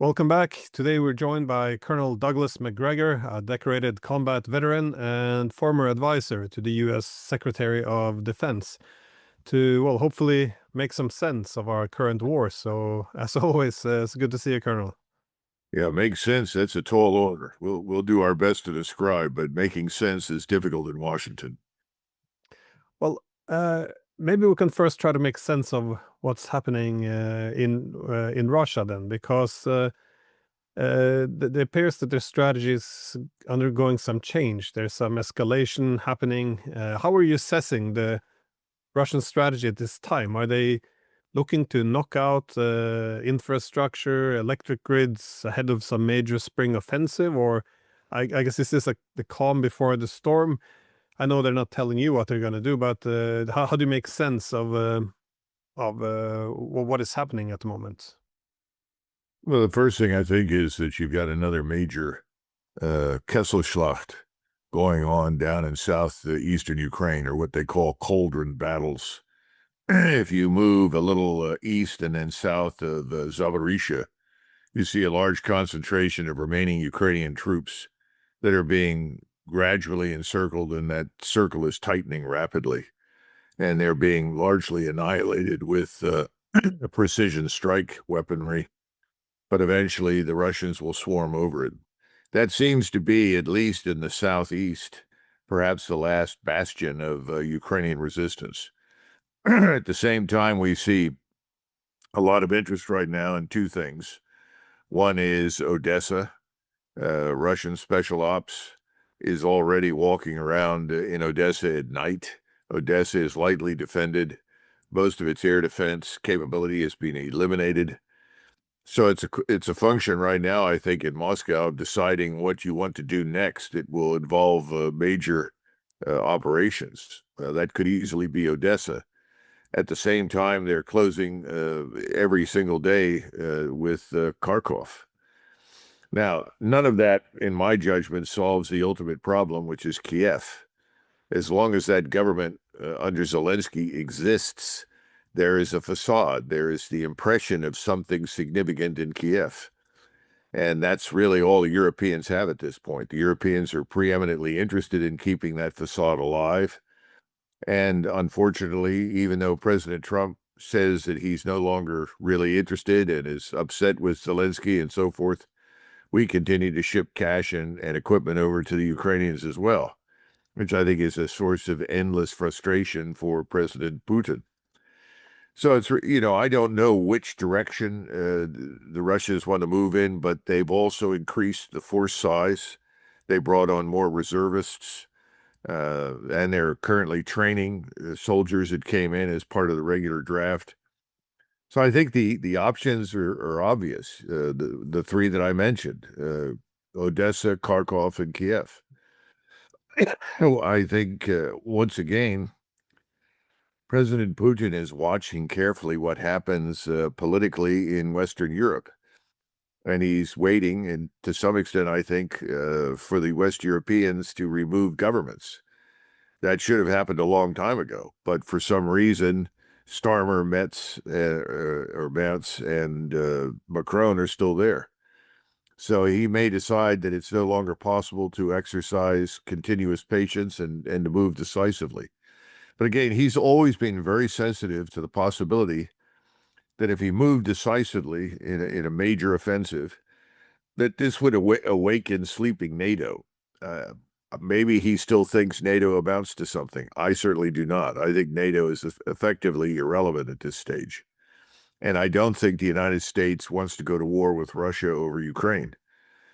Welcome back. Today we're joined by Colonel Douglas Macgregor, a decorated combat veteran and former advisor to the U.S. Secretary of Defense, to, well, hopefully make some sense of our current war. So, as always, it's good to see you, Colonel. Yeah, makes sense. That's a tall order. We'll do our best to describe, but making sense is difficult in Washington. Well, maybe we can first try to make sense of what's happening in Russia then, because it appears that their strategy is undergoing some change. There's some escalation happening. How are you assessing the Russian strategy at this time? Are they looking to knock out infrastructure, electric grids ahead of some major spring offensive? Or I guess this is like the calm before the storm. I know they're not telling you what they're going to do, but how do you make sense of what is happening at the moment? Well, the first thing I think is that you've got another major Kesselschlacht going on down in southeastern Ukraine, or what they call cauldron battles. If you move a little east and then south of Zaporizhia, you see a large concentration of remaining Ukrainian troops that are being gradually encircled, and that circle is tightening rapidly. And they're being largely annihilated with a precision strike weaponry, but eventually the Russians will swarm over it. That seems to be, at least in the southeast, perhaps the last bastion of Ukrainian resistance. At the same time, we see a lot of interest right now in two things. One is Odessa. Russian special ops is already walking around in Odessa at night. Odessa is lightly defended. Most of its air defense capability has been eliminated. So it's a function right now, I think, in Moscow of deciding what you want to do next. It will involve major operations. That could easily be Odessa. At the same time, they're closing every single day with Kharkov. Now, none of that, in my judgment, solves the ultimate problem, which is Kiev. As long as that government under Zelensky exists, there is a facade. There is the impression of something significant in Kiev. And that's really all the Europeans have at this point. The Europeans are preeminently interested in keeping that facade alive. And unfortunately, even though President Trump says that he's no longer really interested and is upset with Zelensky and so forth, we continue to ship cash and equipment over to the Ukrainians as well, which I think is a source of endless frustration for President Putin. So I don't know which direction the Russians want to move in, but they've also increased the force size. They brought on more reservists, and they're currently training soldiers that came in as part of the regular draft. So I think the options are obvious. The three that I mentioned: Odessa, Kharkov, and Kiev. I think once again, President Putin is watching carefully what happens politically in Western Europe, and he's waiting, and to some extent, I think, for the West Europeans to remove governments. That should have happened a long time ago, but for some reason, Starmer, Metz, and Macron are still there. So he may decide that it's no longer possible to exercise continuous patience and to move decisively. But again, he's always been very sensitive to the possibility that if he moved decisively in a major offensive, that this would awaken sleeping NATO. Maybe he still thinks NATO amounts to something. I certainly do not. I think NATO is effectively irrelevant at this stage. And I don't think the United States wants to go to war with Russia over Ukraine.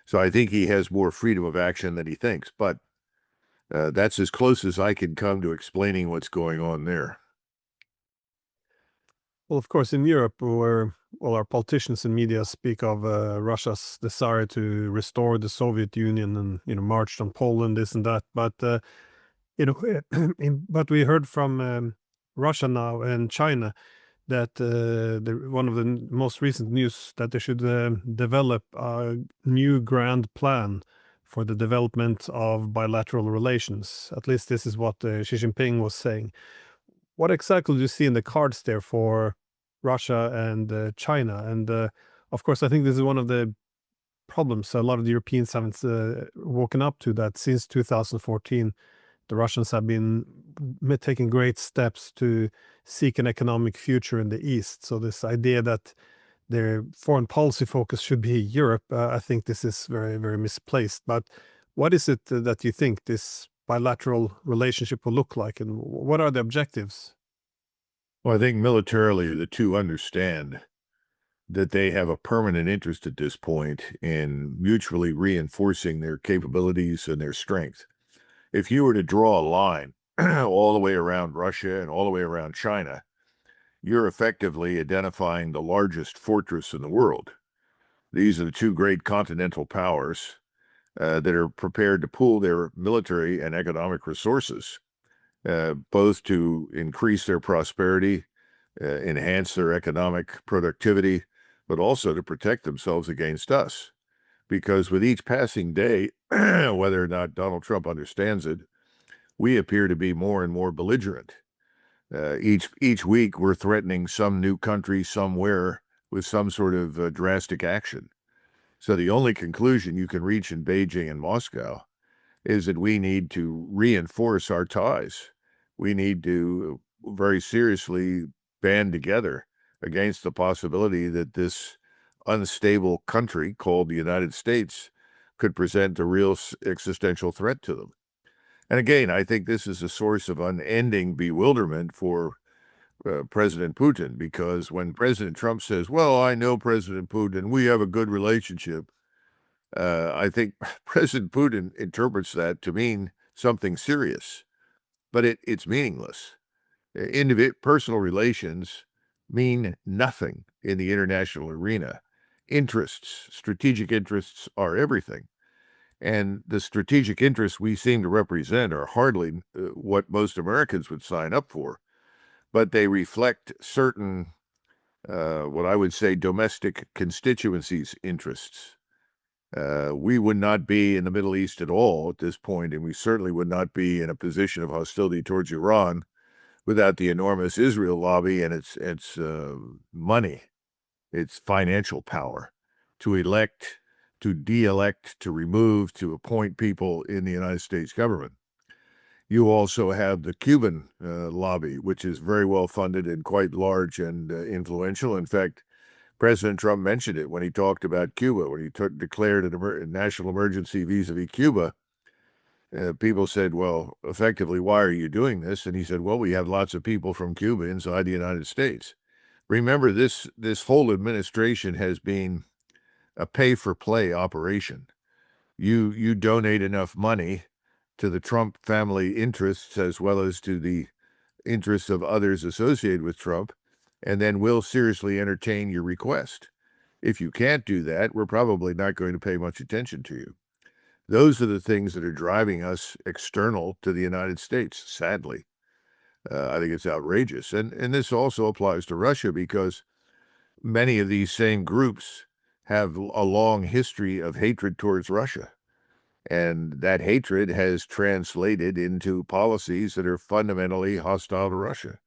So I think he has more freedom of action than he thinks. But that's as close as I can come to explaining what's going on there. Well, of course, in Europe, where all our politicians and media speak of Russia's desire to restore the Soviet Union and marched on Poland, this and that, but but we heard from Russia now and China that one of the most recent news that they should develop a new grand plan for the development of bilateral relations. At least this is what Xi Jinping was saying. What exactly do you see in the cards there for Russia and China? And of course, I think this is one of the problems a lot of the Europeans haven't woken up to, that since 2014, the Russians have been taking great steps to seek an economic future in the East. So this idea that their foreign policy focus should be Europe, I think this is very, very misplaced. But what is it that you think this bilateral relationship will look like, and what are the objectives? Well, I think militarily the two understand that they have a permanent interest at this point in mutually reinforcing their capabilities and their strength. If you were to draw a line all the way around Russia and all the way around China, you're effectively identifying the largest fortress in the world. These are the two great continental powers that are prepared to pool their military and economic resources, both to increase their prosperity, enhance their economic productivity, but also to protect themselves against us. Because with each passing day, whether or not Donald Trump understands it, we appear to be more and more belligerent. Each week, we're threatening some new country somewhere with some sort of drastic action. So the only conclusion you can reach in Beijing and Moscow is that we need to reinforce our ties. We need to very seriously band together against the possibility that this unstable country called the United States could present a real existential threat to them. And again, I think this is a source of unending bewilderment for President Putin, because when President Trump says, well, I know President Putin, we have a good relationship, I think President Putin interprets that to mean something serious, but it's meaningless. Personal relations mean nothing in the international arena. Interests, strategic interests, are everything. And the strategic interests we seem to represent are hardly what most Americans would sign up for, but they reflect certain, what I would say, domestic constituencies' interests. We would not be in the Middle East at all at this point, and we certainly would not be in a position of hostility towards Iran without the enormous Israel lobby and its money, its financial power to elect, to de-elect, to remove, to appoint people in the United States government. You also have the Cuban lobby, which is very well funded and quite large and influential. In fact, President Trump mentioned it when he talked about Cuba, when he declared a national emergency vis-a-vis Cuba. People said, well, effectively, why are you doing this? And he said, well, we have lots of people from Cuba inside the United States. Remember, this whole administration has been a pay-for-play operation. You donate enough money to the Trump family interests as well as to the interests of others associated with Trump, and then we'll seriously entertain your request. If you can't do that, we're probably not going to pay much attention to you. Those are the things that are driving us external to the United States, sadly. I think it's outrageous. And this also applies to Russia, because many of these same groups have a long history of hatred towards Russia. And that hatred has translated into policies that are fundamentally hostile to Russia.